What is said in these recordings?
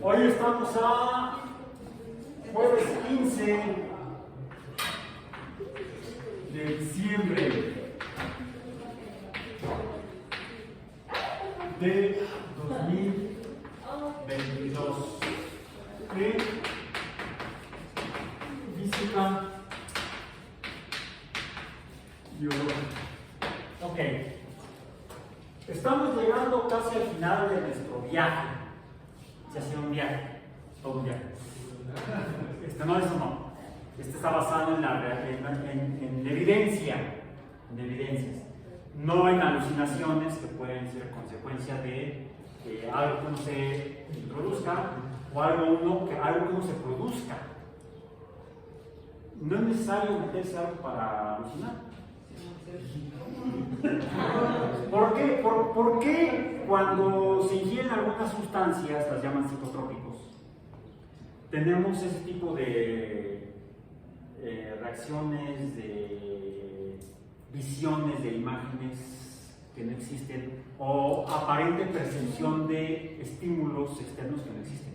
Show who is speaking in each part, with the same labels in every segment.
Speaker 1: Hoy estamos a jueves 15 de diciembre de 2022 de física biológica. Ok, estamos llegando casi al final de nuestro viaje. Se ha sido un viaje, todo un viaje. No, eso no. Este está basado en evidencia, en evidencias, no en alucinaciones que pueden ser consecuencia de algo que uno se introduzca o algo que uno se produzca. No es necesario meterse algo para alucinar. ¿Por qué? ¿Por qué cuando se ingieren algunas sustancias, las llaman psicotrópicos, tenemos ese tipo de reacciones, de visiones, de imágenes que no existen o aparente percepción de estímulos externos que no existen?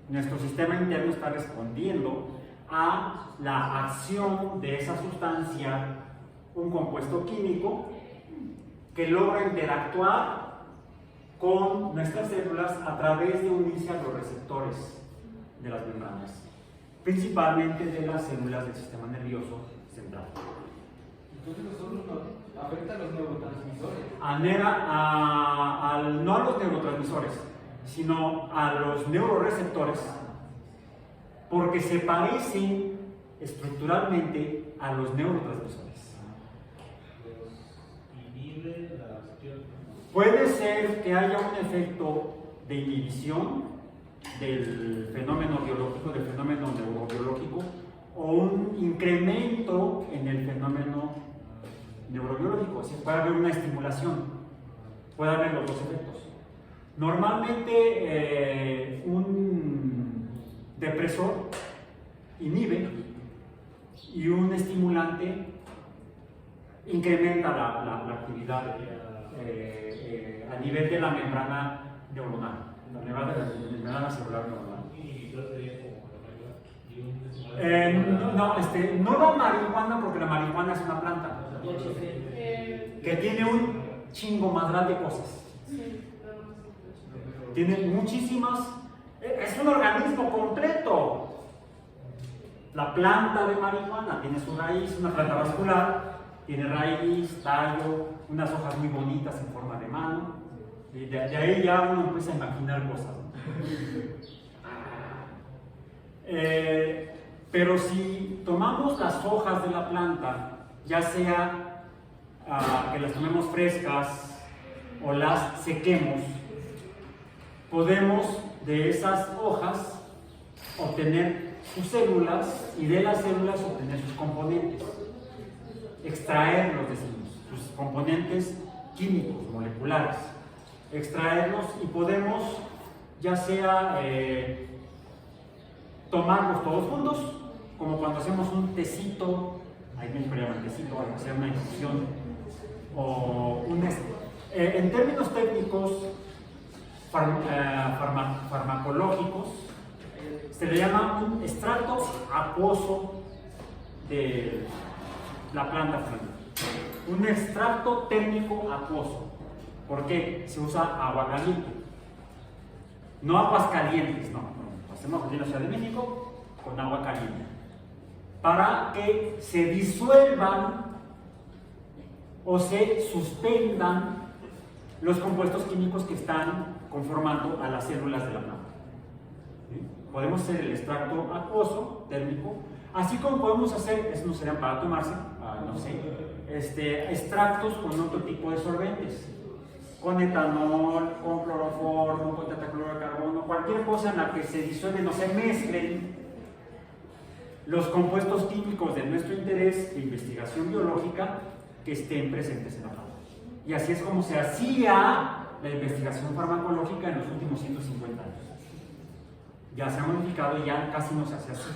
Speaker 1: Nuestro sistema interno está respondiendo a la acción de esa sustancia, un compuesto químico que logra interactuar con nuestras células a través de unirse a los receptores de las membranas, principalmente de las células del sistema nervioso central.
Speaker 2: Entonces afecta a los neurotransmisores.
Speaker 1: No a los neurotransmisores, sino a los neuroreceptores, porque se parecen estructuralmente a los neurotransmisores. Puede ser que haya un efecto de inhibición del fenómeno biológico, del fenómeno neurobiológico, o un incremento en el fenómeno neurobiológico. O sea, puede haber una estimulación, puede haber los dos efectos. Normalmente un depresor inhibe y un estimulante incrementa la actividad a nivel de la membrana neuronal, la membrana celular neuronal. No la marihuana, porque la marihuana es una planta que tiene un chingo madral de cosas. Tiene muchísimas, es un organismo completo. La planta de marihuana tiene su raíz, una planta vascular, tiene raíz, tallo, unas hojas muy bonitas en forma de mano. Y de ahí ya uno empieza a imaginar cosas. Pero si tomamos las hojas de la planta, ya sea que las tomemos frescas o las sequemos, podemos de esas hojas obtener sus células y de las células obtener sus componentes, extraerlos, decimos, sus componentes químicos, moleculares, extraerlos, y podemos ya sea tomarlos todos juntos, como cuando hacemos un tecito, ahí me llaman tecito, hay que hacer una infusión, o en términos técnicos farmacológicos, se le llama un extracto acuoso de la planta fluida. Un extracto térmico acuoso. ¿Por qué? Se usa agua caliente. No aguas calientes, no. Hacemos aquí en la Ciudad de México con agua caliente. Para que se disuelvan o se suspendan los compuestos químicos que están conformando a las células de la planta. ¿Sí? Podemos hacer el extracto acuoso, térmico, así como podemos hacer, eso no serían para tomarse, no sé, extractos con otro tipo de solventes, con etanol, con cloroformo, con tetacloro de carbono, cualquier cosa en la que se disuelven o se mezclen los compuestos químicos de nuestro interés de investigación biológica que estén presentes en la planta. Y así es como se hacía la investigación farmacológica en los últimos 150 años. Ya se ha modificado y ya casi no se hace así.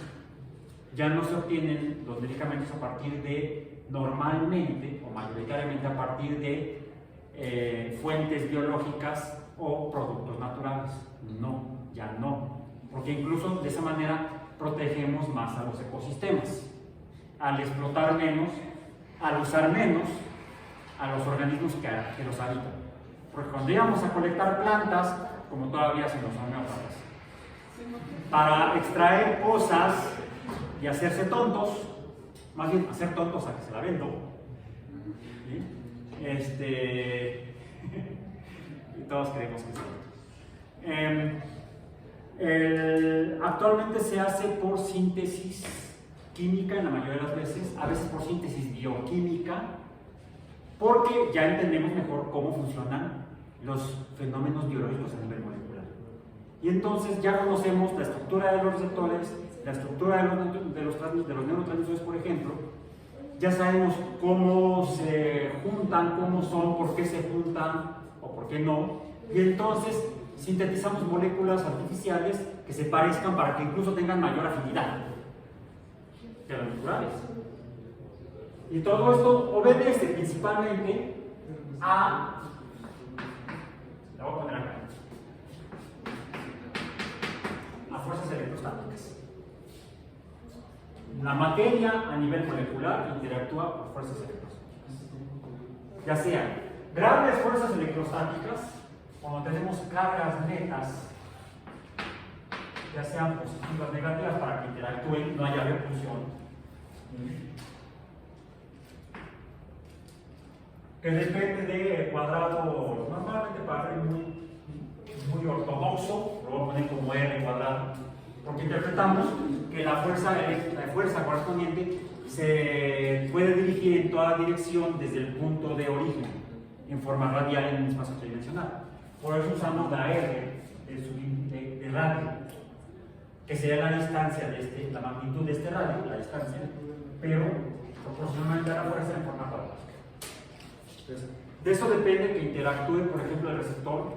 Speaker 1: Ya no se obtienen los medicamentos a partir de, normalmente o mayoritariamente a partir de fuentes biológicas o productos naturales. No, ya no, porque incluso de esa manera protegemos más a los ecosistemas, al explotar menos, al usar menos a los organismos que los habitan. Porque cuando íbamos a colectar plantas, como todavía se nos homeópatas, para extraer cosas y hacerse tontos, más bien hacer tontos a que se la vendo, ¿sí? Y todos creemos que sí. Actualmente se hace por síntesis química en la mayoría de las veces, a veces por síntesis bioquímica, porque ya entendemos mejor cómo funcionan los fenómenos biológicos a nivel molecular. Y entonces ya conocemos la estructura de los receptores, la estructura de los neurotransmisores, por ejemplo. Ya sabemos cómo se juntan, cómo son, por qué se juntan o por qué no. Y entonces sintetizamos moléculas artificiales que se parezcan para que incluso tengan mayor afinidad que las naturales. Y todo esto obedece principalmente a... La voy a poner acá. A fuerzas electrostáticas. La materia a nivel molecular interactúa por fuerzas electrostáticas. Ya sean grandes fuerzas electrostáticas, cuando tenemos cargas netas, ya sean positivas o negativas, para que interactúen, no haya repulsión. Que depende de cuadrado, normalmente para ser muy ortodoxo, lo voy a poner como R cuadrado, porque interpretamos que la fuerza correspondiente se puede dirigir en toda dirección desde el punto de origen, en forma radial en un espacio tridimensional. Por eso usamos la R de radio, que sería la distancia de la magnitud de este radio, la distancia, pero proporcionalmente a la fuerza en forma cuadrada. Entonces, de eso depende que interactúe, por ejemplo, el receptor,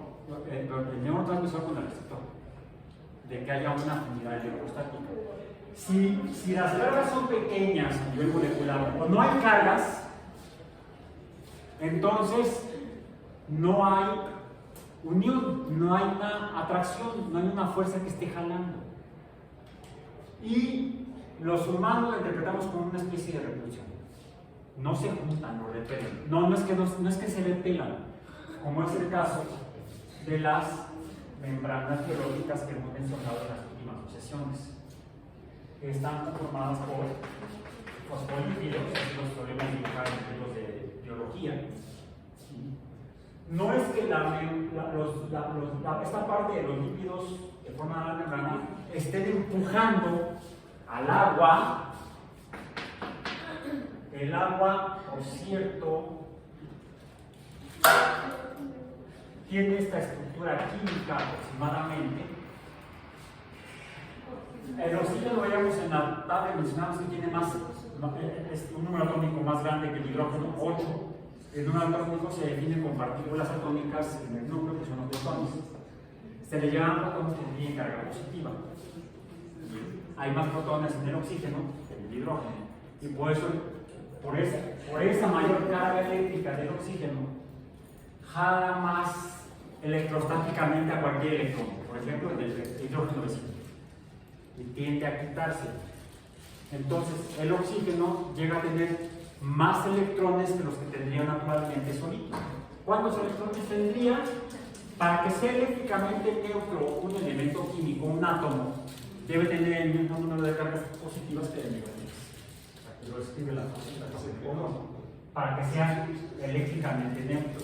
Speaker 1: el neurotransmisor con el receptor, de que haya una afinidad electrostática. Si las cargas son pequeñas a nivel molecular o no hay cargas, entonces no hay unión, no hay una atracción, no hay una fuerza que esté jalando. Y los humanos lo interpretamos como una especie de repulsión. No se juntan o repelen. No es que se repelan, como es el caso de las membranas biológicas que hemos mencionado en las últimas sesiones, que están formadas por fosfolípidos, los solemos dibujar en libros de biología. No es que esta parte de los lípidos que forman la membrana estén empujando al agua. El agua, por cierto, tiene esta estructura química aproximadamente. El oxígeno, lo veíamos en la tabla, mencionamos que tiene es un número atómico más grande que el hidrógeno, 8. El número atómico se define con partículas atómicas en el núcleo, que son los protones. Se le llaman protones que tienen carga positiva. Hay más protones en el oxígeno que en el hidrógeno. Y por eso, por esa mayor carga eléctrica del oxígeno, jala más electrostáticamente a cualquier electrón, por ejemplo el hidrógeno vecino, y tiende a quitarse. Entonces el oxígeno llega a tener más electrones que los que tendría naturalmente solito. ¿Cuántos electrones tendría? Para que sea eléctricamente neutro un elemento químico, un átomo, debe tener el mismo número de cargas positivas que de negativas. Lo escribe la para que sea eléctricamente neutro.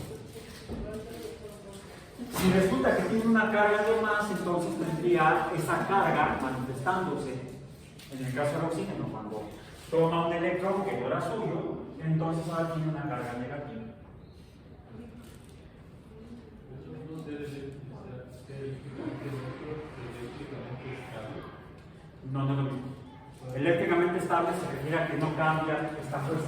Speaker 1: Si resulta que tiene una carga de más, entonces tendría esa carga manifestándose. En el caso del oxígeno, cuando toma un electrón que no era suyo, entonces ahora tiene una carga negativa. No, no es lo mismo. Eléctricamente estable se refiere a que no cambia esta fuerza,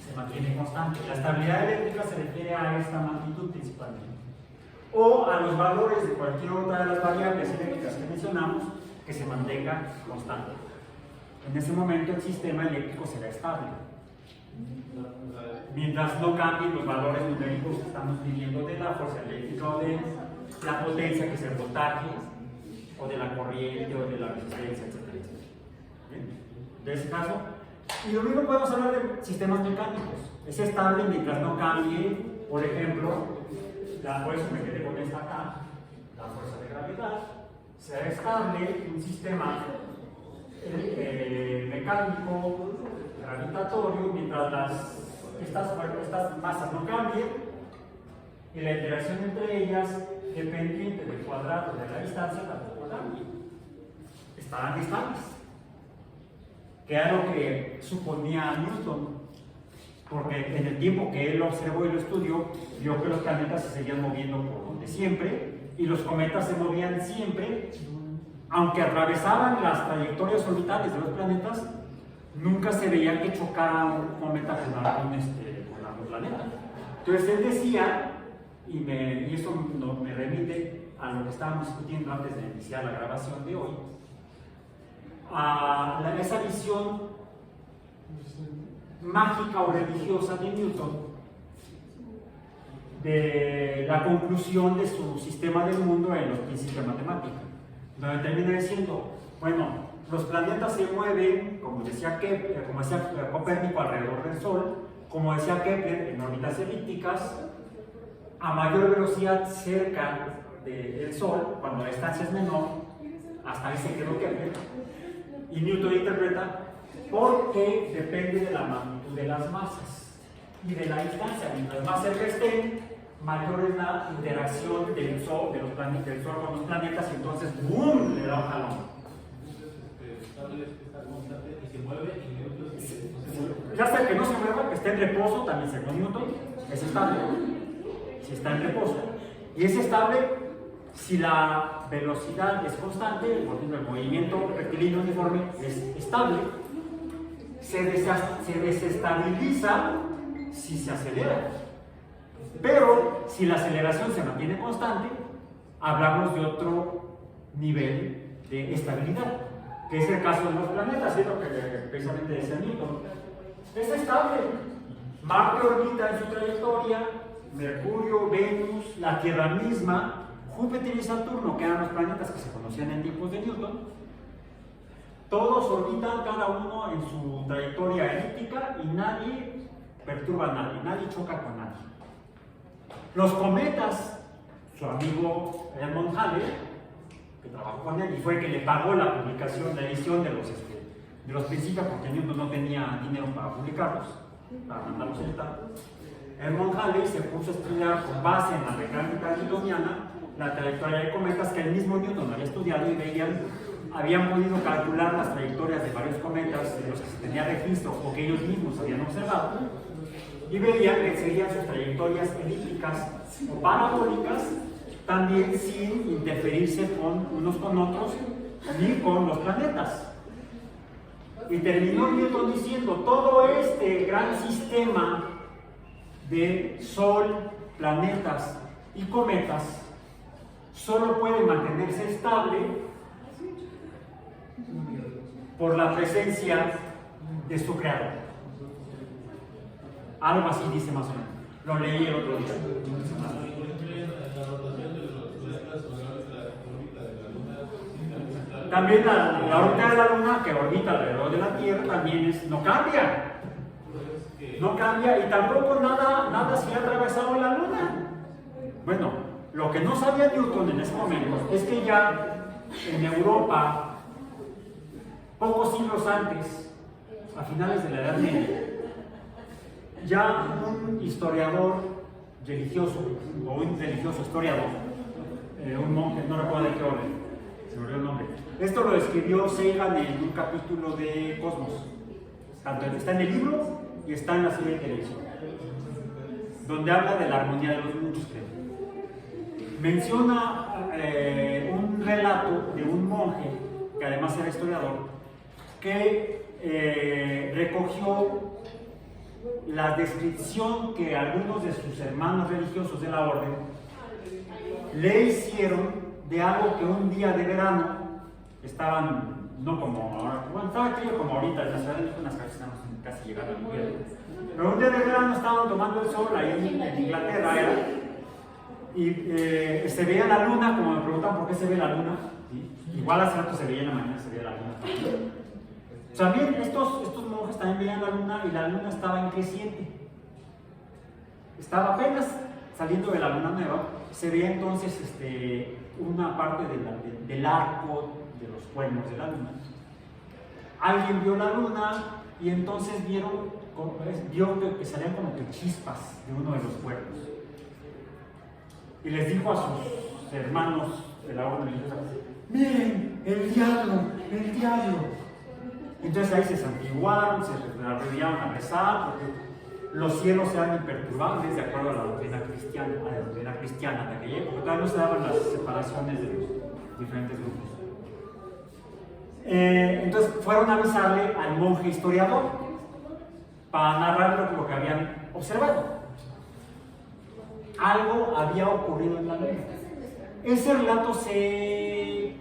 Speaker 1: se mantiene constante. La estabilidad eléctrica se refiere a esta magnitud principalmente, o a los valores de cualquier otra de las variables eléctricas que mencionamos que se mantengan constantes. En ese momento el sistema eléctrico será estable. Mientras no cambien los valores numéricos que estamos viviendo de la fuerza eléctrica o de la potencia, que es el voltaje, o de la corriente, o de la resistencia, etc. ¿Bien? De ese caso. Y lo mismo podemos hablar de sistemas mecánicos. Es estable mientras no cambie, por ejemplo, por eso me quedé con esta acá, la fuerza de gravedad. Será estable un sistema mecánico, gravitatorio, mientras estas masas no cambien y la interacción entre ellas, dependiente del cuadrado de la distancia, tampoco cambie. Estarán estables. Que era lo que suponía Newton, porque en el tiempo que él observó y lo estudió, vio que los planetas se seguían moviendo por donde siempre, y los cometas se movían siempre, aunque atravesaban las trayectorias orbitales de los planetas, nunca se veía que chocara un cometa con algún planeta. Entonces él decía, y eso me remite a lo que estábamos discutiendo antes de iniciar la grabación de hoy, a esa visión mágica o religiosa de Newton de la conclusión de su sistema del mundo en los principios de matemática, donde termina diciendo, bueno, los planetas se mueven, como decía Copérnico, alrededor del Sol, como decía Kepler, en órbitas elípticas, a mayor velocidad cerca del Sol, cuando la distancia es menor, hasta ahí se quedó Kepler. Y Newton interpreta porque depende de la magnitud de las masas y de la distancia. Mientras más cerca estén, mayor es la interacción del Sol, del Sol con los planetas, y entonces ¡boom! Le da un jalón. Ya sea que no se mueva, que esté en reposo, también según Newton, es estable. Si está en reposo. Y es estable si la velocidad es constante, por ejemplo, el movimiento rectilíneo uniforme es estable, se desestabiliza si se acelera. Pero si la aceleración se mantiene constante, hablamos de otro nivel de estabilidad, que es el caso de los planetas, es lo que precisamente decía Newton. Es estable. Marte orbita en su trayectoria, Mercurio, Venus, la Tierra misma, Júpiter y Saturno, que eran los planetas que se conocían en tiempos de Newton, todos orbitan cada uno en su trayectoria elíptica y nadie perturba a nadie, nadie choca con nadie. Los cometas, su amigo Edmund Halley, que trabajó con él y fue el que le pagó la publicación, la edición de los principios, porque Newton no tenía dinero para publicarlos, para mandarlos a editar. Edmund Halley se puso a estudiar con base en la mecánica newtoniana la trayectoria de cometas que el mismo Newton había estudiado, y habían podido calcular las trayectorias de varios cometas de los que se tenía registro o que ellos mismos habían observado, y veían que seguían sus trayectorias elípticas o parabólicas, también sin interferirse con unos con otros ni con los planetas. Y terminó Newton diciendo, todo este gran sistema de Sol, planetas y cometas solo puede mantenerse estable por la presencia de su creador. Algo así dice más o menos. Lo leí el otro día. También la órbita de la Luna, que orbita alrededor de la Tierra, también no cambia. No cambia, y tampoco nada se ha atravesado la Luna. Bueno, lo que no sabía Newton en ese momento es que ya en Europa, pocos siglos antes, a finales de la Edad Media, ya un historiador religioso, o un religioso historiador, un monje, no recuerdo de qué orden, se me olvidó el nombre. Esto lo escribió Sagan en un capítulo de Cosmos. Tanto está en el libro y está en la serie de televisión, donde habla de la armonía de los mundos, creo. Menciona un relato de un monje, que además era historiador, que recogió la descripción que algunos de sus hermanos religiosos de la orden le hicieron de algo que un día de verano estaban no como ahora, bueno, estaba frío como ahorita, en la ciudad de México unas calles estamos casi llegando al invierno. Pero un día de verano estaban tomando el sol ahí en Inglaterra, y se veía la luna, como me preguntan por qué se ve la luna, ¿sí? Igual hace rato se veía en la mañana, se veía la luna. También estos monjes también veían la luna y la luna estaba en creciente. Estaba apenas saliendo de la luna nueva, se veía entonces una parte del arco de los cuernos de la luna. Alguien vio la luna y entonces vio que salían como que chispas de uno de los cuernos. Y les dijo a sus hermanos de la orden religiosa: miren, el diablo, el diablo. Entonces ahí se santiguaron, se arrodillaron a rezar, porque los cielos eran imperturbables de acuerdo a la doctrina cristiana de aquella época. Todavía no se daban las separaciones de los diferentes grupos. Entonces fueron a avisarle al monje historiador para narrar lo que habían observado. Algo había ocurrido en la luna. Ese relato se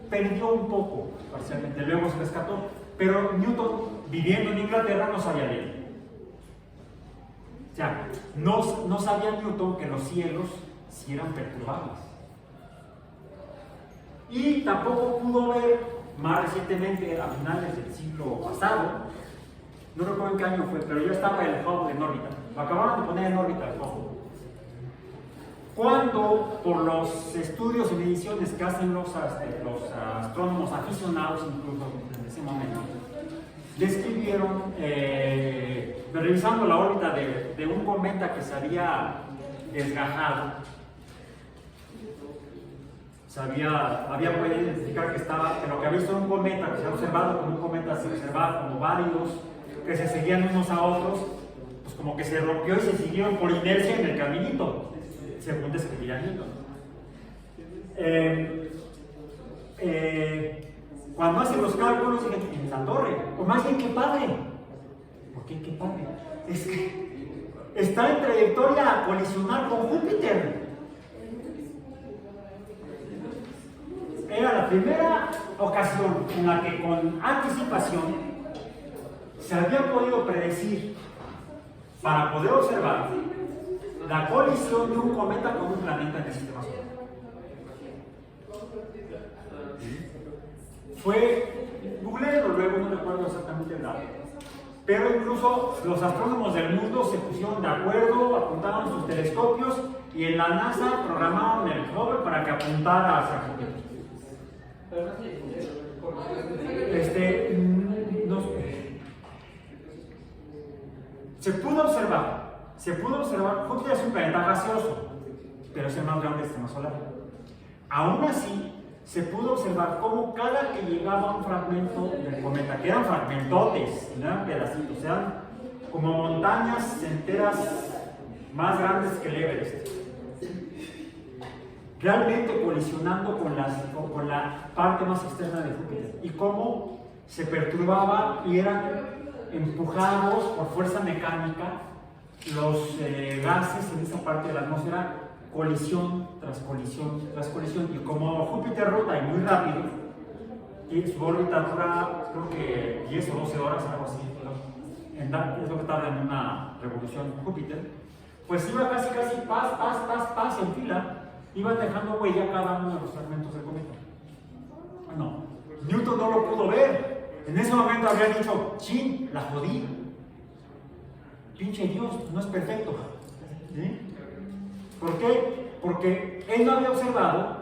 Speaker 1: perdió un poco, parcialmente, luego se rescató, pero Newton, viviendo en Inglaterra, no sabía leer. O sea, no sabía Newton que los cielos sí eran perturbables. Y tampoco pudo ver, más recientemente, a finales del siglo pasado, no recuerdo en qué año fue, pero yo estaba el Hubble en órbita. Lo acabaron de poner en órbita el Hubble. Cuando, por los estudios y mediciones que hacen los astrónomos aficionados, incluso en ese momento, describieron, revisando la órbita de un cometa que se había desgajado, había podido identificar que lo que había visto un cometa, que se ha observado como un cometa, se observaba como varios que se seguían unos a otros, pues como que se rompió y se siguieron por inercia en el caminito, según describía Newton. Cuando hacen los cálculos, en la torre, o más bien, qué padre. ¿Por qué qué padre? Es que está en trayectoria a colisionar con Júpiter. Era la primera ocasión en la que con anticipación se había podido predecir, para poder observar, la colisión de un cometa con un planeta en el sistema solar. Googleelo luego, no recuerdo exactamente el dato. Pero incluso los astrónomos del mundo se pusieron de acuerdo, apuntaron sus telescopios y en la NASA programaron el Hubble para que apuntara hacia Júpiter. Se pudo observar, Júpiter es un planeta gaseoso, pero es el más grande del sistema solar. Aún así, se pudo observar cómo cada que llegaba un fragmento del cometa, que eran fragmentotes, no eran pedacitos, eran como montañas enteras más grandes que el Everest, realmente colisionando con la parte más externa de Júpiter, y cómo se perturbaba y eran empujados por fuerza mecánica los gases en esa parte de la atmósfera, colisión tras colisión tras colisión, y como Júpiter rota y muy rápido, y su órbita dura creo que 10 o 12 horas, algo así, es lo que tarda en una revolución Júpiter, pues iba casi paz en fila, iban dejando huella cada uno de los fragmentos del cometa. Bueno, Newton no lo pudo ver. En ese momento habría dicho: chin, la jodí. Pinche Dios, no es perfecto. ¿Sí? ¿Por qué? Porque él no había observado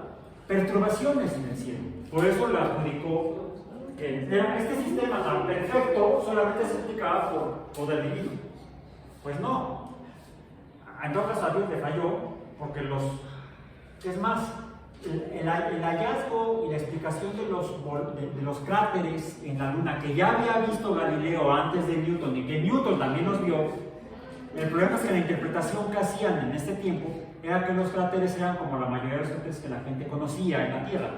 Speaker 1: perturbaciones en el cielo. Por eso le adjudicó que este sistema tan perfecto solamente se explicaba por poder divino. Pues no. Entonces a Dios le falló, porque es más, el hallazgo y la explicación de los cráteres en la Luna, que ya había visto Galileo antes de Newton y que Newton también los vio, el problema es que la interpretación que hacían en este tiempo era que los cráteres eran como la mayoría de los cráteres que la gente conocía en la Tierra,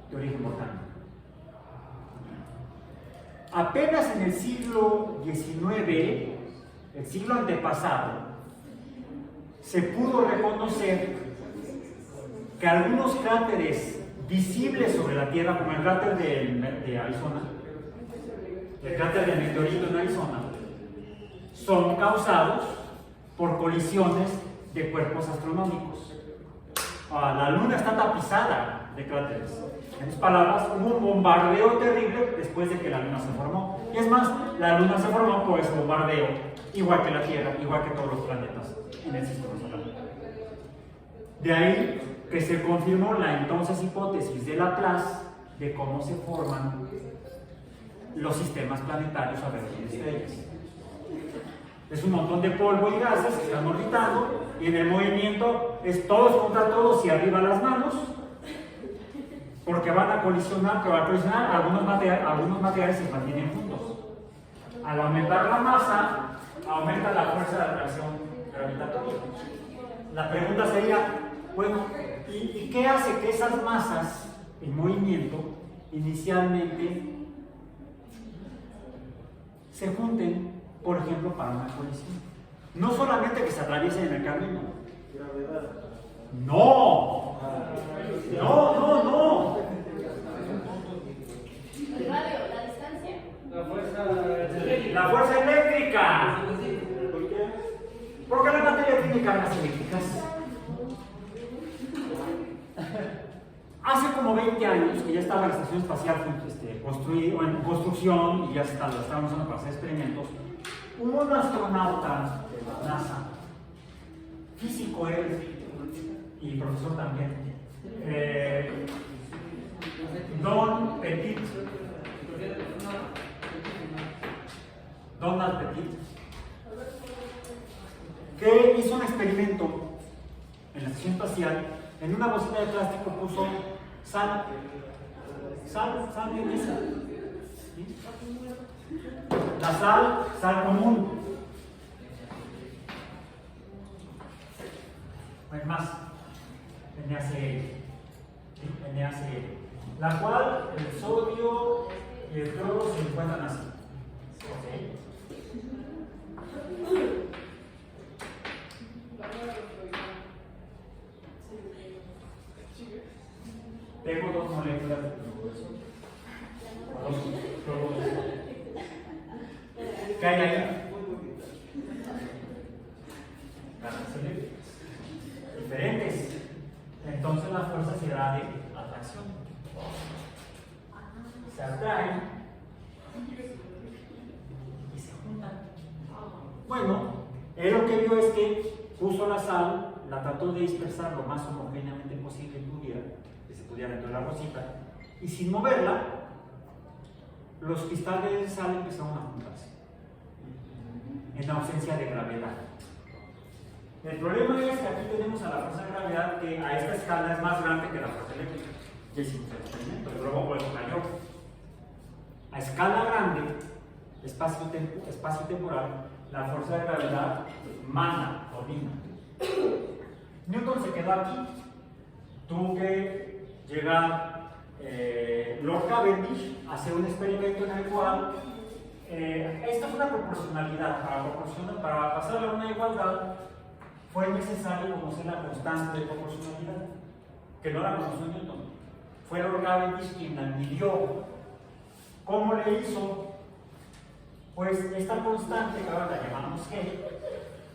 Speaker 1: de origen volcánico. Apenas en el siglo XIX, el siglo antepasado, se pudo reconocer que algunos cráteres visibles sobre la Tierra, como el cráter de Arizona, el cráter del meteorito en Arizona, son causados por colisiones de cuerpos astronómicos. La Luna está tapizada de cráteres. En otras palabras, hubo un bombardeo terrible después de que la Luna se formó. Y es más, la Luna se formó por ese bombardeo, igual que la Tierra, igual que todos los planetas en el sistema solar. De ahí que se confirmó la entonces hipótesis de Laplace de cómo se forman los sistemas planetarios alrededor de estrellas. Es un montón de polvo y gases que están orbitando, y en el movimiento es todos contra todos y arriba las manos, porque van a colisionar, algunos materiales se mantienen juntos. Al aumentar la masa, aumenta la fuerza de atracción gravitatoria. La pregunta sería, bueno, ¿y qué hace que esas masas en movimiento inicialmente se junten, por ejemplo, para una colisión? No solamente que se atraviesen en el camino. ¡No! ¡No!
Speaker 3: El radio, la distancia.
Speaker 2: La fuerza
Speaker 1: eléctrica. ¿Por qué? Porque la materia tiene cargas eléctricas. Hace como 20 años que ya estaba la estación espacial en construcción y ya la estaban usando para hacer experimentos. Hubo un astronauta de la NASA, físico él y profesor también, Donald Petit, que hizo un experimento en la estación espacial. En una bolsita de plástico puso sal de mesa. ¿Sí? La sal común. Hay más, NaCl, la cual el sodio y el cloro se encuentran así. ¿Okay? Tengo dos moléculas de cloro. ¿Qué hay ahí? Cargas eléctricas diferentes. Entonces la fuerza será de atracción. Se atraen y se juntan. Bueno, él lo que vio es que puso la sal, la trató de dispersar lo más homogéneamente posible que se pudiera dentro de la bolsita, y sin moverla, los cristales de sal empezaron a juntarse en ausencia de gravedad. El problema es que aquí tenemos a la fuerza de gravedad que a esta escala es más grande que la fuerza eléctrica. Ya hicimos el experimento, el globo pues cayó. A escala grande, espacio-temporal, la fuerza de gravedad domina. Newton se quedó aquí. Tuvo que llegar Lord Cavendish a hacer un experimento en el cual esta es una proporcionalidad. Para pasar a una igualdad fue necesario conocer la constante de proporcionalidad, que no la conoció Newton. Fue Lord Cavendish quien la midió. ¿Cómo le hizo? Pues esta constante, que ahora la llamamos G,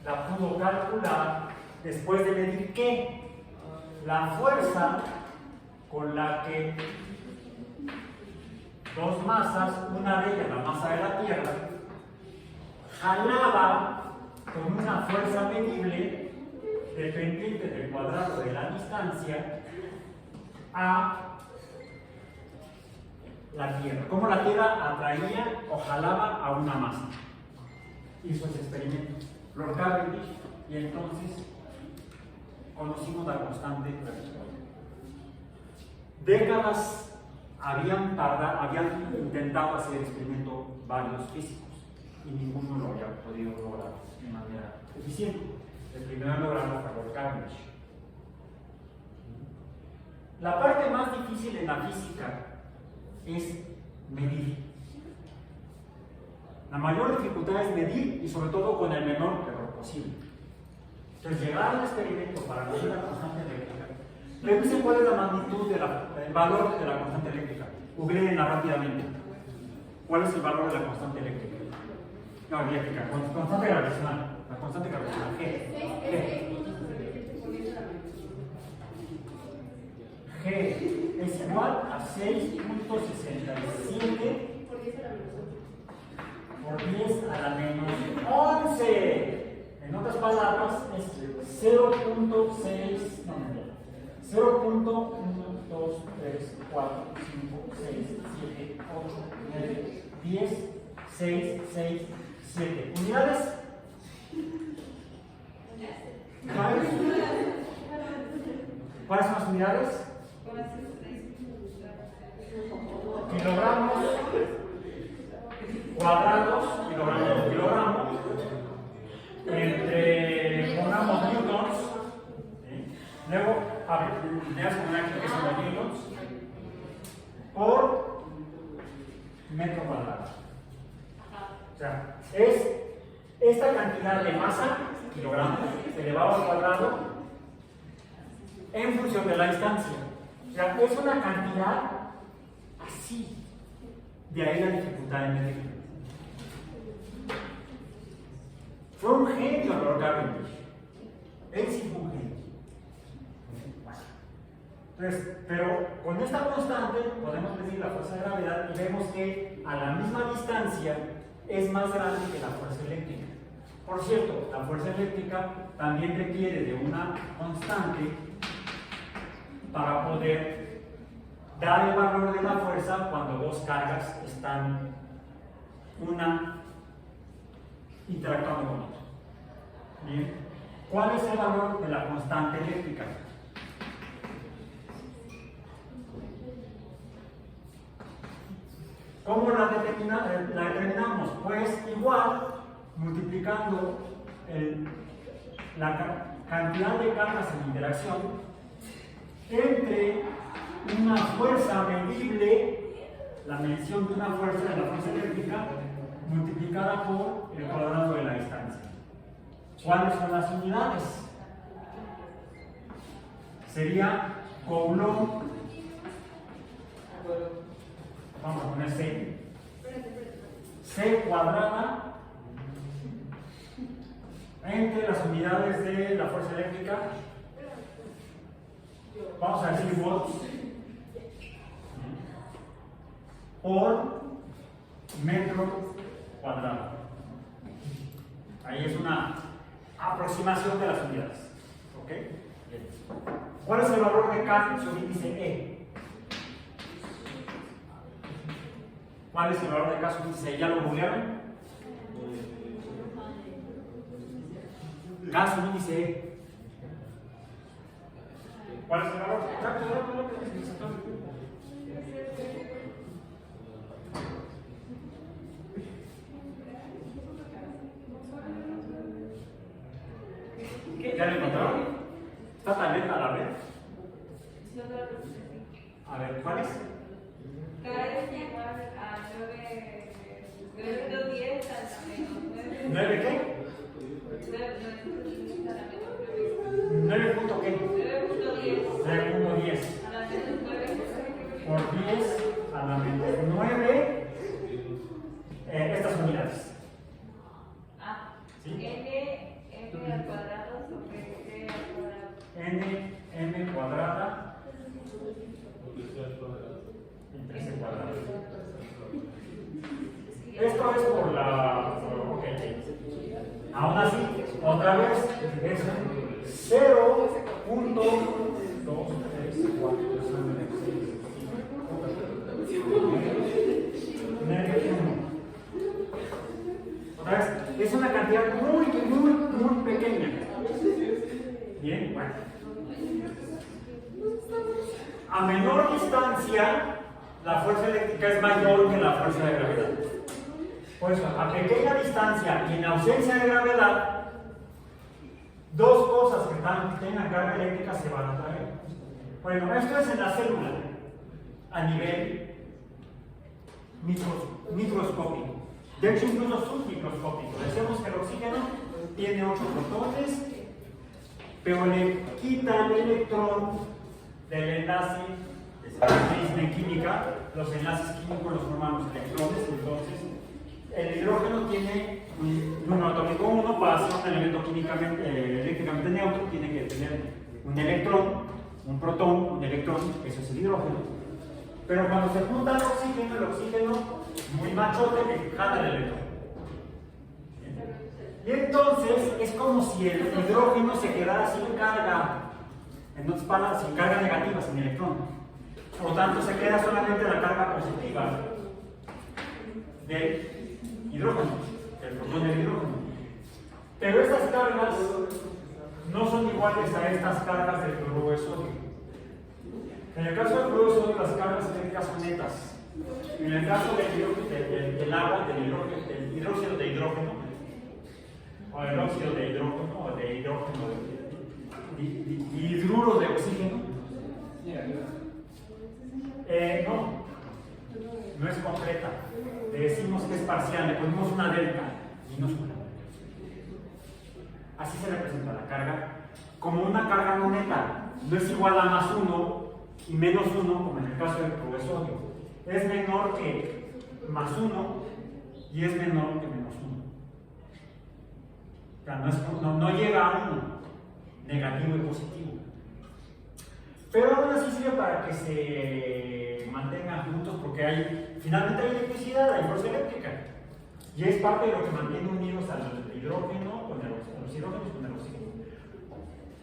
Speaker 1: la pudo calcular después de medir que la fuerza con la que dos masas, una de ellas la masa de la Tierra, jalaba con una fuerza medible dependiente del cuadrado de la distancia a la Tierra. Cómo la Tierra atraía o jalaba a una masa. Hizo ese experimento Lord Cavendish, y entonces conocimos la constante gravitatoria. Décadas habían intentado hacer el experimento varios físicos y ninguno lo había podido lograr de manera eficiente. El primero en lograrlo fue Lord Cavendish. La parte más difícil en la física es medir. La mayor dificultad es medir, y sobre todo con el menor error posible. Entonces, llegar al experimento para medir la constante eléctrica, Revisen cuál es la magnitud del valor de la constante eléctrica. Googleenla rápidamente. ¿Cuál es el valor de la constante eléctrica? No, eléctrica, constante gravitacional. La constante gravitacional. G. G es igual a 6.67 por 10 a la menos 11. En otras palabras, es 0.6, no, 0.1, 2, 3, 4, 5, 6, 7, 8, 9, 10, 6, 6, 7. ¿Unidades? ¿Cuáles son las unidades? Kilogramos, cuadrados, kilogramos, entre, pongamos newtons, ¿sí? Luego, a ver, me vas a poner aquí que son los newtons, por metro cuadrado. O sea, es esta cantidad de masa, kilogramos, elevado al cuadrado, en función de la distancia. O sea, es una cantidad así. De ahí la dificultad en medir. Fue un genio Lord Cavendish. Él sí fue un genio. Entonces, pero con esta constante podemos medir la fuerza de gravedad y vemos que a la misma distancia es más grande que la fuerza eléctrica. Por cierto, la fuerza eléctrica también requiere de una constante para poder dar el valor de la fuerza cuando dos cargas están una interactuando con otra. Bien, ¿cuál es el valor de la constante eléctrica? ¿Cómo la determinamos? Pues igual, multiplicando la cantidad de cargas en interacción entre una fuerza medible, la medición de una fuerza de la fuerza eléctrica, multiplicada por el cuadrado de la distancia. ¿Cuáles son las unidades? Sería Coulomb, vamos a poner C, C cuadrada entre las unidades de la fuerza eléctrica, vamos a decir watts, por metro cuadrado. Ahí es una aproximación de las unidades. ¿Ok? Bien. ¿Cuál es el valor de K subíndice E? ¿Cuál es el valor de K subíndice E? ¿Ya lo googlearon? K subíndice E. ¿Cuál es el valor? ¿Ya lo encontraron? ¿Está tan lenta la red? A ver, ¿cuál es?
Speaker 4: K es igual a 9.10 a la menos 9.
Speaker 1: ¿9 qué? 9 punto qué? 9.10
Speaker 4: a la menos 9.
Speaker 1: por 10 a la menos 9 estas unidades.
Speaker 4: Ah,
Speaker 1: ¿Sí?
Speaker 4: N al cuadrado sobre C al cuadrado.
Speaker 1: M cuadrada entre C cuadrado. Esto es por la... ok. Aún así, otra vez, es 0.23345. Otra vez, es una cantidad muy pequeña. Bien, bueno. A menor distancia, la fuerza eléctrica es mayor que la fuerza de gravedad. Por eso, a pequeña distancia y en ausencia de gravedad, dos cosas que tengan carga eléctrica se van a atraer. Bueno, esto es en la célula, a nivel microscópico. De hecho, incluso submicroscópico. Decíamos que el oxígeno tiene 8 protones, pero le quita el electrón del enlace, en química, los enlaces químicos los forman los electrones. Entonces, el hidrógeno tiene un número atómico 1. Para ser un elemento eléctricamente neutro, tiene que tener un electrón, un protón, un electrón, eso es el hidrógeno. Pero cuando se junta el oxígeno muy machote que jala el electrón. Y entonces es como si el hidrógeno se quedara sin carga, en otras palabras, sin carga negativa, sin electrón. Por lo tanto, se queda solamente la carga positiva del hidrógeno, del protón del hidrógeno. Pero estas cargas no son iguales a estas cargas del cloruro de sodio. En el caso del cloruro de sodio, las cargas eléctricas son netas. En el caso del agua, del hidróxido de hidrógeno, o del óxido de hidrógeno, o de hidrógeno, de hidruro de oxígeno, no es completa. Le decimos que es parcial, le ponemos una delta minúscula. Así se representa la carga, como una carga no neta. No es igual a más 1 y menos 1, como en el caso del cloruro de sodio. Es menor que más 1 y es menor que menos 1. O sea, no llega a 1, negativo y positivo. Pero aún así sirve para que se mantengan juntos, porque finalmente hay electricidad, hay fuerza eléctrica. Y es parte de lo que mantiene unidos al hidrógeno con los hidrógenos con el oxígeno.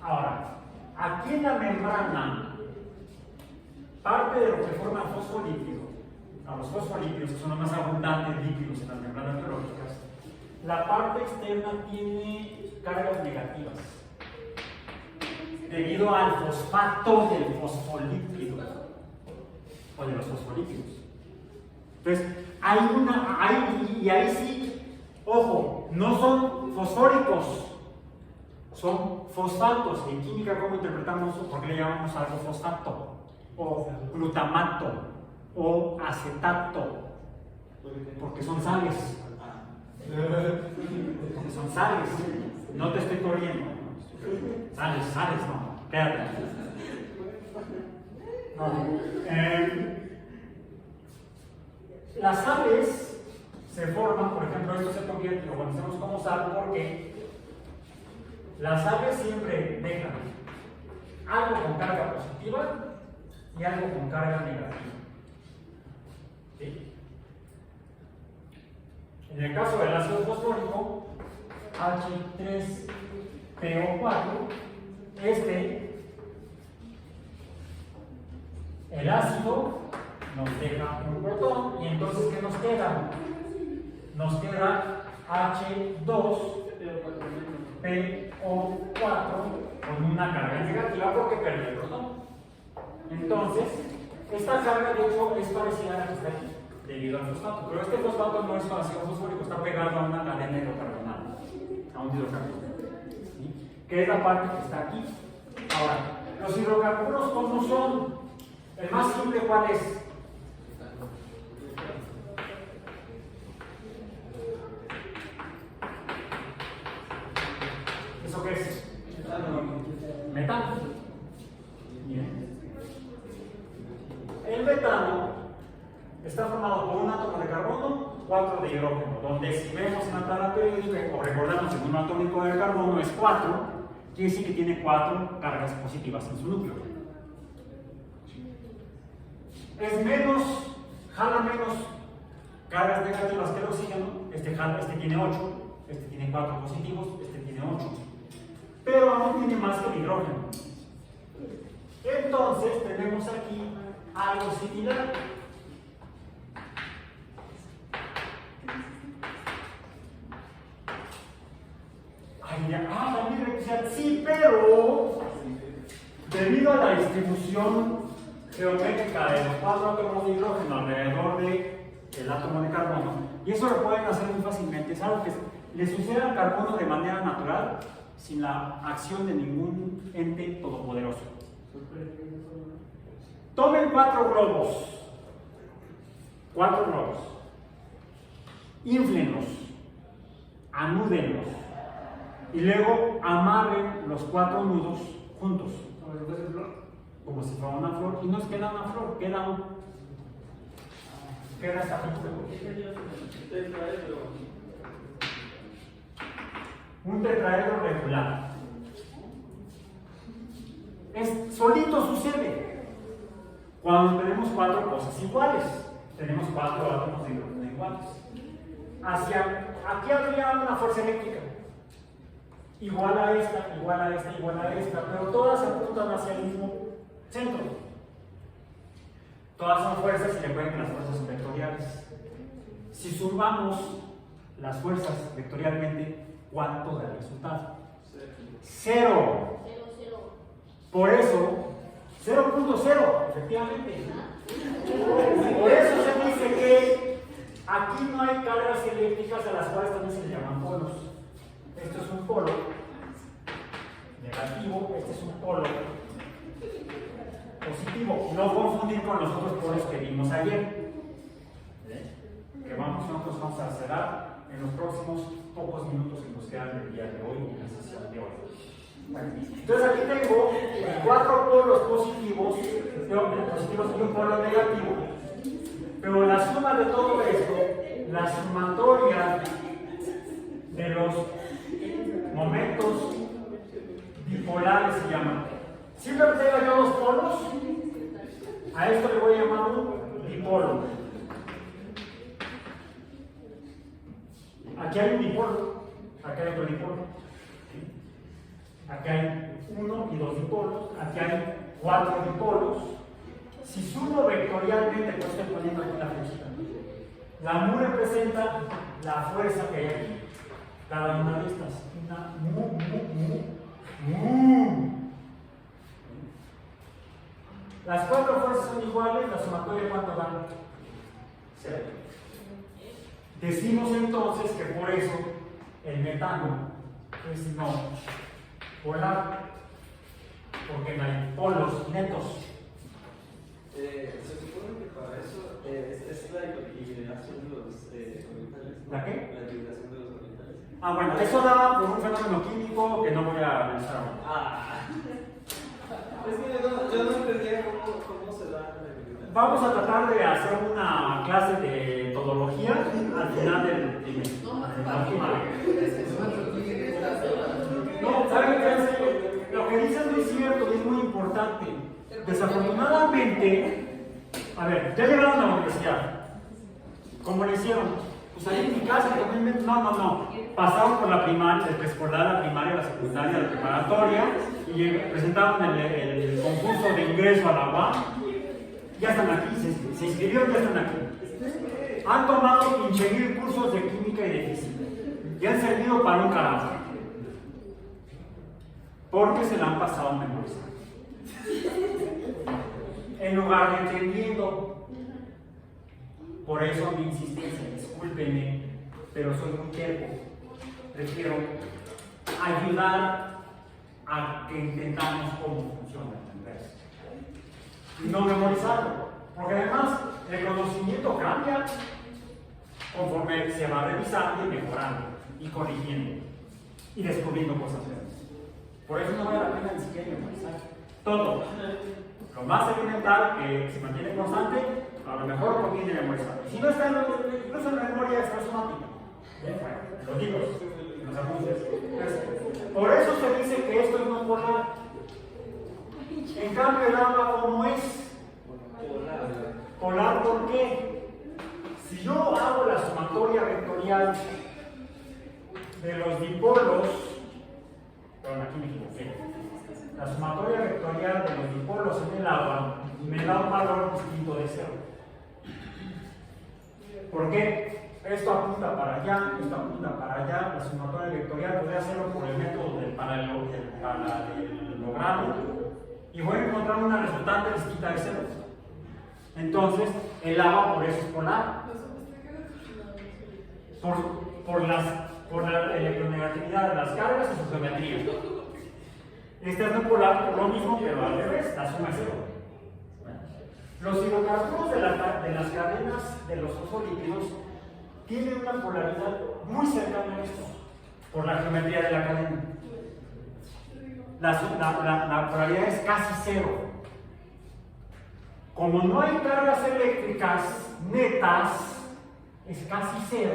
Speaker 1: Ahora, aquí en la membrana, parte de lo que forma fosfolípido, los fosfolípidos, que son los más abundantes lípidos en las membranas biológicas, la parte externa tiene cargas negativas debido al fosfato del fosfolípido o de los fosfolípidos. Entonces, ahí sí, ojo, no son fosfóricos, son fosfatos. En química, ¿cómo interpretamos eso? ¿Por qué le llamamos algo fosfato? O glutamato, o acetato, porque son sales. Porque son sales. No te estoy corriendo. Sales, no. Quédate. Las sales se forman, por ejemplo, esto se convierte, lo conocemos como sal, porque las sales siempre dejan algo con carga positiva y algo con carga negativa. ¿Sí? En el caso del ácido fosfórico, H3PO4, el ácido nos deja un protón, y entonces ¿qué nos queda? Nos queda H2PO4 con una carga negativa porque perdió el protón. Entonces, esta carga de hecho es parecida a la que está aquí, debido al fosfato, pero este fosfato no es ácido fosfórico, está pegado a una cadena hidrocarbonada, a un hidrocarburo, ¿sí? Que es la parte que está aquí. Ahora, los hidrocarburos, ¿cómo son? El más simple, ¿cuál es? ¿Eso qué es? Metano. Bien. El metano está formado por un átomo de carbono, 4 de hidrógeno, donde si vemos en la tabla periódica o recordamos el número atómico del carbono es 4, quiere decir que tiene 4 cargas positivas en su núcleo. Jala menos cargas negativas que el oxígeno. Este tiene 8, este tiene 4 positivos, este tiene 8, pero aún tiene más que el hidrógeno. Entonces tenemos aquí algo similar. La libre electricidad, sí, pero debido a la distribución geométrica de los 4 átomos de hidrógeno alrededor del átomo de carbono, y eso lo pueden hacer muy fácilmente, es algo que le sucede al carbono de manera natural, sin la acción de ningún ente todopoderoso. Tomen 4 globos, inflenlos, anúdenlos y luego amarren los 4 nudos juntos, como como si fuera una flor, y nos queda una flor, queda esta figura. Un tetraedro regular. Solito sucede cuando tenemos cuatro cosas iguales. Tenemos cuatro átomos de hidrógeno iguales. Aquí habría una fuerza eléctrica. Igual a esta, igual a esta, igual a esta, pero todas apuntan hacia el mismo centro. Todas son fuerzas y recuerden las fuerzas vectoriales. Si sumamos las fuerzas vectorialmente, ¿cuánto da el resultado? 0. Por eso, 0.0, efectivamente. Por eso se dice que aquí no hay cargas eléctricas a las cuales también se le llaman polos. Esto es un polo negativo, este es un polo positivo. No confundir con los otros polos que vimos ayer. Que nosotros vamos a cerrar en los próximos pocos minutos que nos quedan del día de hoy en la sesión de hoy. Bueno, entonces aquí tengo 4 polos positivos y un polo negativo. Pero la suma de todo esto, la sumatoria de los momentos bipolares se llama. Siempre que tenga yo 2 polos, a esto le voy a llamar un dipolo. Aquí hay un dipolo, aquí hay otro dipolo. Aquí hay 1 y 2 dipolos, aquí hay 4 dipolos. Si sumo vectorialmente, pues estoy poniendo aquí la flechita. La mu representa la fuerza que hay aquí. Cada una de estas. Una mu. Las 4 fuerzas son iguales, la sumatoria ¿cuánto dan? 0. Decimos entonces que por eso el metano es no polar, porque no hay polos netos.
Speaker 2: Se supone que para eso es la liberación de los orbitales.
Speaker 1: ¿La qué?
Speaker 2: La liberación de los orbitales.
Speaker 1: Bueno, eso da por un fenómeno químico que no voy a analizar ahora.
Speaker 2: Es que yo no entendía cómo se da la liberación.
Speaker 1: Vamos a tratar de hacer una clase de todología al final del trimestre. La última vez. No, ¿saben qué? Lo que dicen es muy cierto y es muy importante. Desafortunadamente, a ver, ya llegaron a la universidad. ¿Cómo le hicieron? Pues ahí en mi casa, no. Pasaron por la primaria, el preescolar, la primaria, la secundaria, la preparatoria y presentaron el concurso de ingreso a la UAM. Ya están aquí, se inscribieron, ya están aquí. Han tomado 15,000 cursos de química y de física y han servido para un carajo. Porque se la han pasado memorizando. En lugar de entendiendo. Por eso mi insistencia, discúlpenme, pero soy muy terco. Prefiero ayudar a que entendamos cómo funciona el universo. Y no memorizarlo. Porque además el conocimiento cambia conforme se va revisando y mejorando y corrigiendo y descubriendo cosas nuevas. Por eso no vale la pena ni siquiera memorizar todo. Lo más elemental que se mantiene constante, a lo mejor conviene memorizar. Si no está incluso en la memoria extrasomática, los libros, los apuntes. Por eso se dice que esto es no polar. En cambio, el agua, ¿cómo es? Polar, ¿por qué? Si yo hago la sumatoria vectorial de los dipolos, perdón, aquí me equivoqué. La sumatoria vectorial de los dipolos en el agua me da un valor distinto de 0. ¿Por qué? Esto apunta para allá, esto apunta para allá. La sumatoria vectorial podría hacerlo por el método del paralelogramo y voy a encontrar una resultante distinta de 0. Entonces, el agua por eso es polar. Por la electronegatividad de las cargas y su geometría. Esta es no polar por lo mismo, pero al revés, la suma es 0. Los hidrocarburos de las cadenas de los fosfolípidos tienen una polaridad muy cercana a esto, por la geometría de la cadena. La polaridad es casi 0. Como no hay cargas eléctricas netas, es casi cero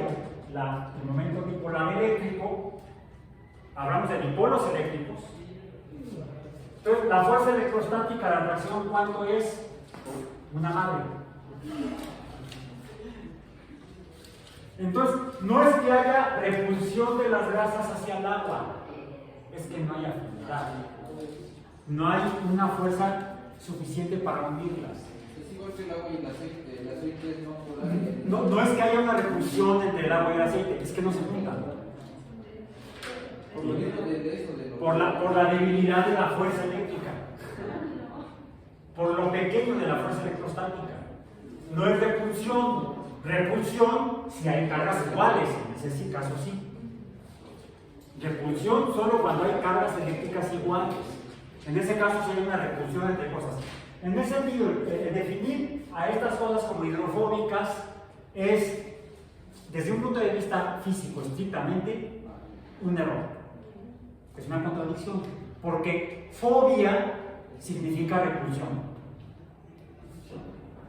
Speaker 1: el momento dipolar eléctrico. Hablamos de dipolos eléctricos. Entonces, la fuerza electrostática de atracción, ¿cuánto es? Una madre. Entonces, no es que haya repulsión de las grasas hacia el agua, es que no hay afinidad. No hay una fuerza suficiente para hundirlas.
Speaker 5: Es igual que el agua y el aceite es no polar.
Speaker 1: No es que haya una repulsión entre el agua y el aceite, es que no se juntan.
Speaker 5: Por lo mismo de eso, de lo
Speaker 1: Por la debilidad de la fuerza eléctrica. Por lo pequeño de la fuerza electrostática. No es repulsión. Repulsión si hay cargas iguales, en ese caso sí. Repulsión solo cuando hay cargas eléctricas iguales. En ese caso sí hay una repulsión entre cosas. En ese sentido, definir a estas cosas como hidrofóbicas es, desde un punto de vista físico estrictamente, un error. Es una contradicción, porque fobia significa repulsión.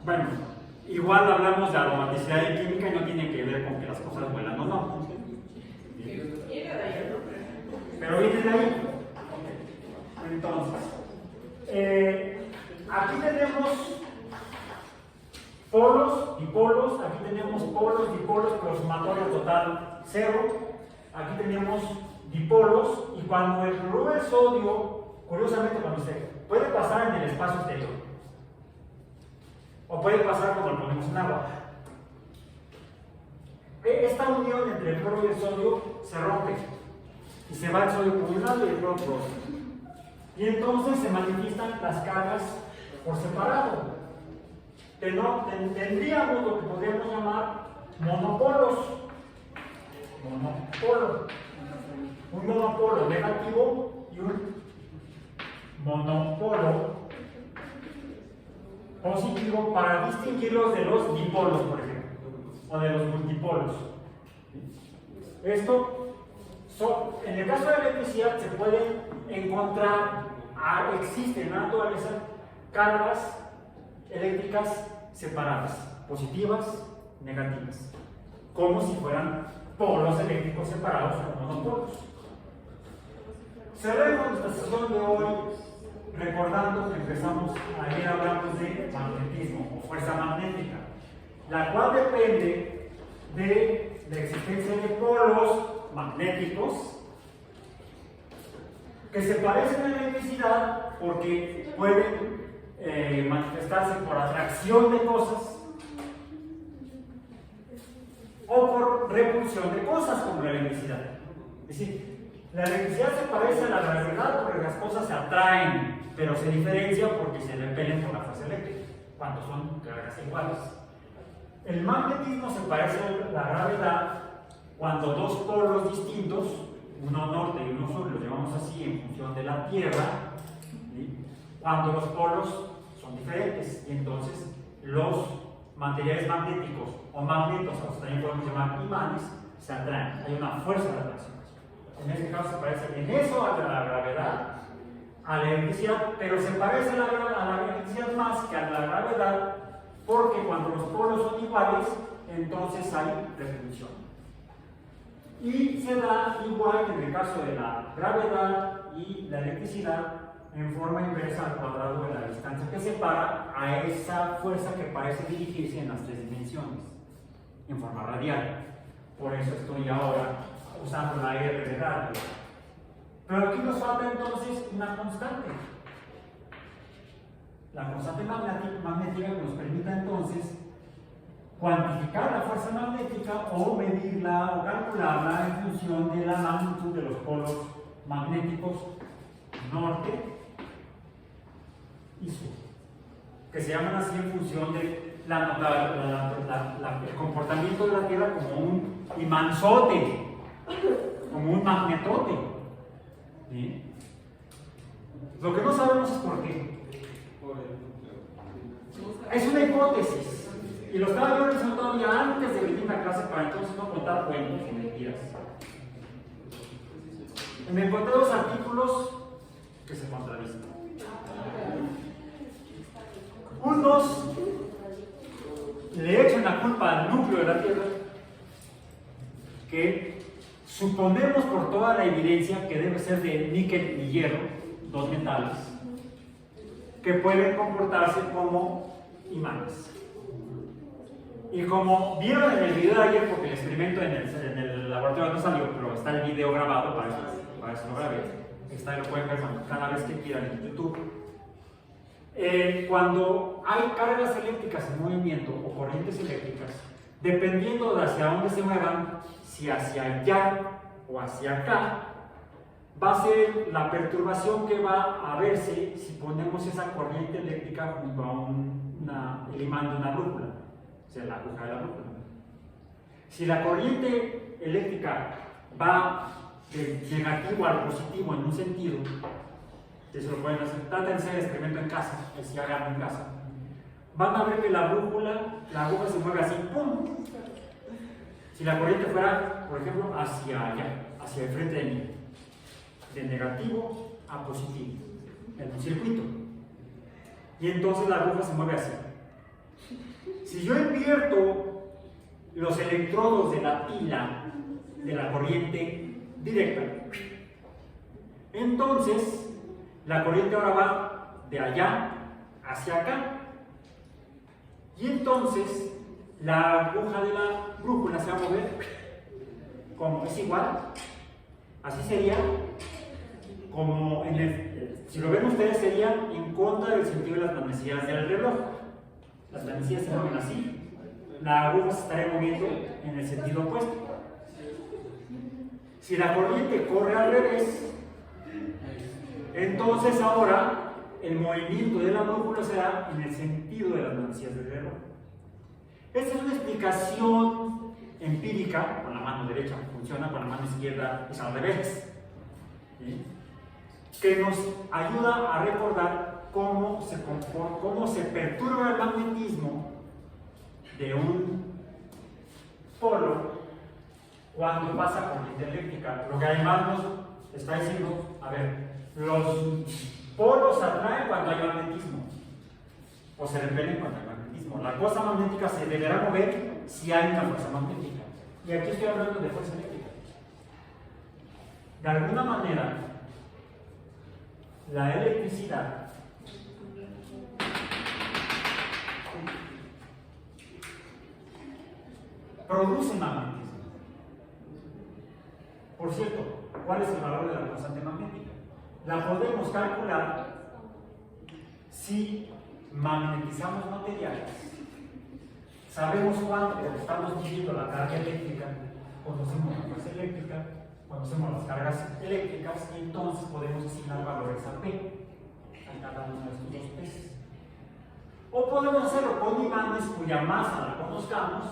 Speaker 1: Bueno, igual hablamos de aromaticidad y química y no tiene que ver con que las cosas vuelan o no. Pero viene de ahí. Entonces, aquí tenemos polos, dipolos, aquí tenemos polos, dipolos, pero sumatorio total 0. Aquí tenemos dipolos, y cuando el cloruro de sodio, curiosamente cuando se puede pasar en el espacio exterior, o puede pasar cuando lo ponemos en agua, esta unión entre el cloro y el sodio se rompe, y se va el sodio por un lado y el cloro por otro. Y entonces se manifiestan las cargas por separado. Tendríamos lo que podríamos llamar monopolos. Monopolo. Un monopolo negativo y un monopolo positivo para distinguirlos de los dipolos, por ejemplo, o de los multipolos. En el caso de la electricidad se pueden encontrar, existen en la naturaleza cargas eléctricas separadas, positivas, negativas, como si fueran polos eléctricos separados o monopolos. Cerremos nuestra sesión de hoy recordando que empezamos ayer hablando de magnetismo o fuerza magnética, la cual depende de la existencia de polos magnéticos que se parecen a la electricidad porque pueden manifestarse por atracción de cosas o por repulsión de cosas como la electricidad. Es decir, la electricidad se parece a la gravedad porque las cosas se atraen, pero se diferencia porque se repelen por la fuerza eléctrica, cuando son cargas iguales. El magnetismo se parece a la gravedad cuando dos polos distintos, uno norte y uno sur, los llamamos así en función de la Tierra, ¿sí? Cuando los polos son diferentes, y entonces los materiales magnéticos o magnetos, o también podemos llamar imanes, se atraen. Hay una fuerza de atracción. En este caso se parece en eso a la gravedad, a la electricidad, pero se parece a la electricidad más que a la gravedad, porque cuando los polos son iguales, entonces hay repulsión. Y se da igual que en el caso de la gravedad y la electricidad, en forma inversa al cuadrado de la distancia que separa a esa fuerza que parece dirigirse en las tres dimensiones, en forma radial. Por eso estoy ahora usando la R de radio. Pero aquí nos falta entonces una constante. La constante magnética que nos permita entonces cuantificar la fuerza magnética o medirla o calcularla en función de la magnitud de los polos magnéticos norte y sur, que se llaman así en función de el comportamiento de la Tierra como un imanzote, como un magnetote. ¿Sí? Lo que no sabemos es por qué. Es una hipótesis, y lo estaba yo realizando todavía antes de venir a clase para entonces no contar cuentos y mentiras. Me encontré dos artículos que se contradicen. Uno Algunos le echan la culpa al núcleo de la Tierra, que suponemos por toda la evidencia que debe ser de níquel y hierro, dos metales, que pueden comportarse como imanes. Y como vieron en el video de ayer, porque el experimento en el laboratorio no salió, pero está el video grabado, para eso lo grabé, está, lo pueden ver cada vez que quieran en YouTube. Cuando hay cargas eléctricas en movimiento o corrientes eléctricas, dependiendo de hacia dónde se muevan, si hacia allá o hacia acá, va a ser la perturbación que va a verse si ponemos esa corriente eléctrica junto a el imán de una brújula, o sea, la aguja de la brújula. Si la corriente eléctrica va de negativo al positivo en un sentido, eso lo pueden hacer, traten de hacer el experimento en casa, que si hagan en casa, van a ver que la brújula, la aguja se mueve así, ¡pum! Si la corriente fuera, por ejemplo, hacia allá, hacia el frente de mí, de negativo a positivo, en un circuito, y entonces la aguja se mueve así. Si yo invierto los electrodos de la pila de la corriente directa, entonces la corriente ahora va de allá hacia acá, y entonces la aguja de la brújula se va a mover como es igual, así sería, como si lo ven ustedes, sería en contra del sentido de las manecillas del reloj. Las manecillas se mueven así, la aguja se estaría moviendo en el sentido opuesto. Si la corriente corre al revés, entonces ahora el movimiento de la brújula será en el sentido de las manecillas del reloj. Esta es una explicación empírica, con la mano derecha funciona, con la mano izquierda es al revés, ¿sí? Que nos ayuda a recordar cómo se perturba el magnetismo de un polo cuando pasa corriente eléctrica. Lo que además nos está diciendo, a ver, los polos se atraen cuando hay magnetismo o se repelen cuando hay magnetismo. La cosa magnética se deberá mover si hay una fuerza magnética. Y aquí estoy hablando de fuerza eléctrica. De alguna manera, la electricidad produce magnetismo. Por cierto, ¿cuál es el valor de la constante magnética? La podemos calcular si magnetizamos materiales. Sabemos cuánto, porque estamos midiendo la carga eléctrica, conocemos la fuerza eléctrica, conocemos las cargas eléctricas, y entonces podemos asignar valores a P, a cada uno de estos dos P's. O podemos hacerlo con imanes cuya masa la conozcamos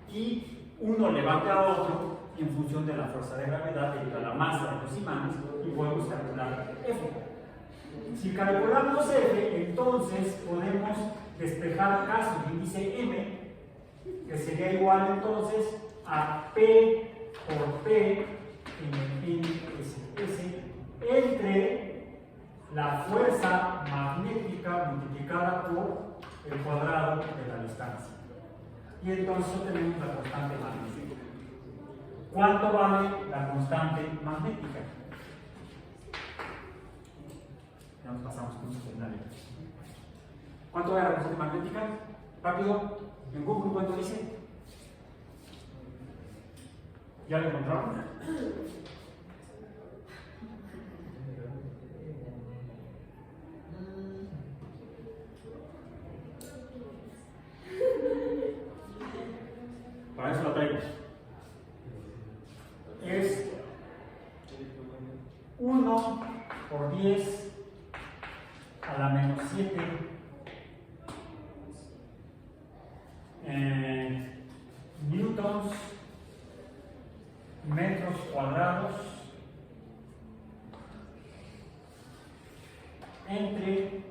Speaker 1: y uno levante a otro en función de la fuerza de gravedad debido a la masa de los imanes, y podemos calcular F. Si calculamos F, entonces podemos despejar caso de índice M, que sería igual entonces a P por P en S entre la fuerza magnética multiplicada por el cuadrado de la distancia. Y entonces obtenemos la constante magnética. ¿Cuánto vale la constante magnética? Ya nos pasamos con su escenario. ¿Cuánto vale la constante magnética? Rápido, en Google, ¿cuánto dice? ¿Ya lo encontraron? Para eso la traigo. Es 1 por 10 a la menos 7 newtons metros cuadrados entre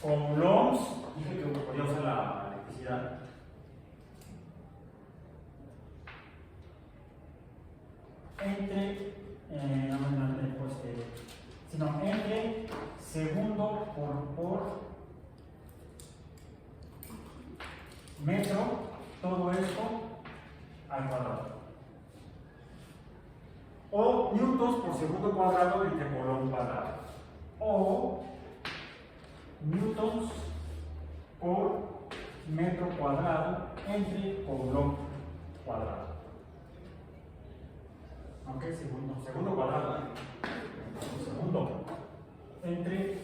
Speaker 1: coulombs. Dije que podía usar la electricidad. Entre de segundo por metro, todo esto al cuadrado. O newtons por segundo cuadrado entre coulomb cuadrado. O newtons por metro cuadrado entre coulomb cuadrado. Ok, segundo cuadrado. Segundo entre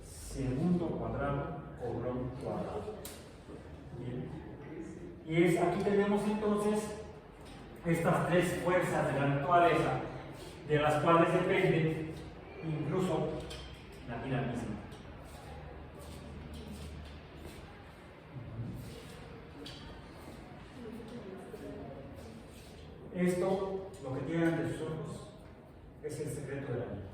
Speaker 1: segundo cuadrado coulomb cuadrado. Bien. Y aquí tenemos entonces estas tres fuerzas de la naturaleza, de las cuales depende incluso la vida misma. Esto, lo que tienen ante sus ojos, es el secreto de la vida.